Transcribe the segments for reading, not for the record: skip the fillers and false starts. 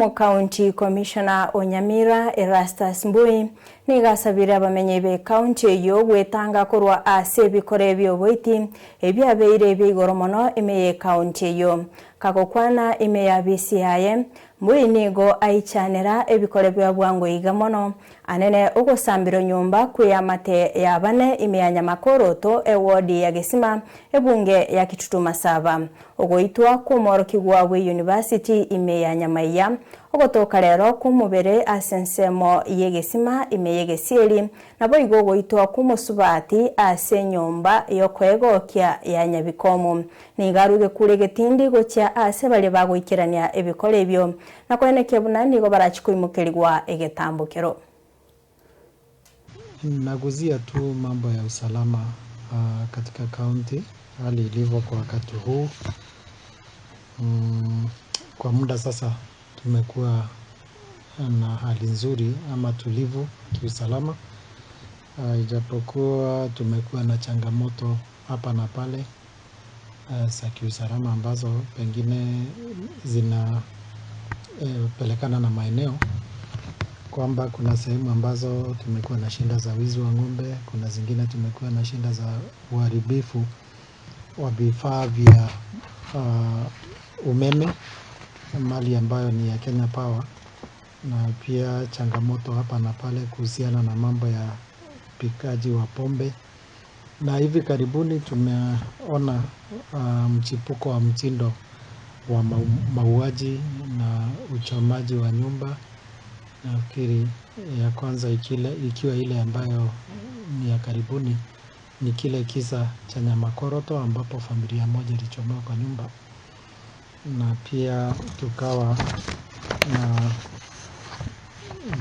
County Commissioner Onyamira Erastus Mbui nigasabire abamenye be county yo gwetanga kurwa ase bikore by'obwiti ebyabeire bigoro mono emeye county yo kakokwana emeya BCIM Mbui nigo aichanera ebikore bya bwango iga mono anene ogosambiro nyumba kuyamate yabane imeyanya makoroto ewodi ya Gesima ebunge ya Kitutuma Saba ogoitwa kumoroki gwawe University imeyanya maiya ogotoka rero kumubere asensemo yegesima imeyegesieli nabo igogoitwa kumusubati ase nyumba yokwegokya ya Nyabikomo nigaruge kure getindi gocha ase bali bagoikirania ebikore byo nakweneke bunani go barachikuimukeligwa egetambukero. Naguzia tu mambo ya usalama katika county hali ilivyo kwa wakati huu. Kwa muda sasa tumekuwa na hali nzuri ama tulivu kiusalama. Ijapokuwa tumekuwa na changamoto hapa na pale za kiusalama ambazo pengine zinapelekana na maeneo. Kwamba kuna sehemu ambazo tumekuwa na shinda za wizi wa ng'ombe, kuna zingine tumekuwa na shinda za uharibifu wa vifaa vya umeme, mali ambayo ni ya Kenya Power, na pia changamoto hapa na pale kuhusiana na mambo ya upikaji wa pombe. Na hivi karibuni tumeona mchipuko wa mtindo wa mauaji na uchomaji wa nyumba. Nafikiri ya kwanza ikiwa ile ambayo ni ya karibuni ni kile kisa cha Nyamakoroto ambapo familia moja ilichomewa kwa nyumba, na pia tukawa na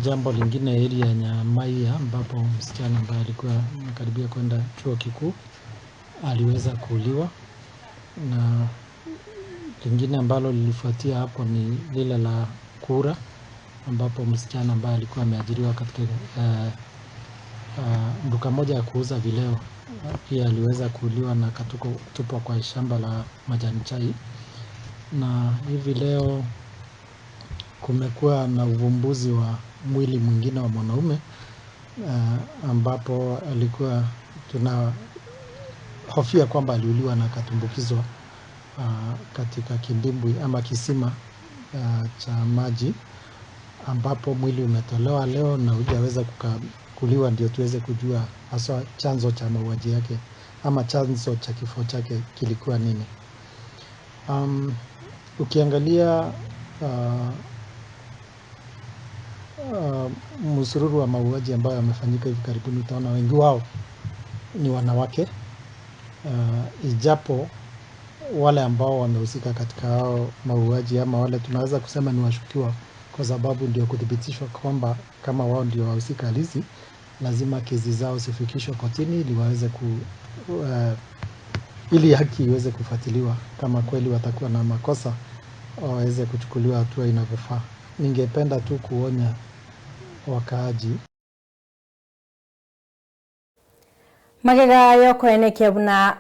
jambo lingine area ya Nyamaiya ambapo msichana ambaye alikuwa anakaribia kwenda chuo kikuu aliweza kuuliwa, na lingine ambalo lilifuatia hapo ni lile la Kura ambapo msichana ambaye alikuwa ameajiriwa katika duka moja ya kuuza vileo pia aliweza kuuliwa na kutupwa kwa shamba la majani chai. Na hivi leo kumekuwa na uvumbuzi wa mwili mwingine wa mwanaume ambapo alikuwa tunahofia kwamba aliuliwa na akatumbukizwa katika kidimbwi ama kisima cha maji, ambapo mwili umetolewa leo na hujaweza kukaguliwa ndio tuweze kujua hasa chanzo cha mauaji yake ama chanzo cha kifo chake kilikuwa nini. Ukiangalia msururu wa mauaji ambayo yamefanyika hivi karibuni, utaona wengi wao ni wanawake, ijapo wale ambao wamehusika katika hao mauaji ama wale tunaweza kusema ni washukiwa, kwa sababu ndio kuthibitishwa kwamba kama wao ndio wahusika halisi, lazima kesi zao zifikishwe kotini ili waweze ili haki iweze kufuatiliwa. Kama kweli watakuwa na makosa waweze kuchukuliwa hatua inavyofaa. Ningependa tu kuonya wakaaji magega yoko enekia buna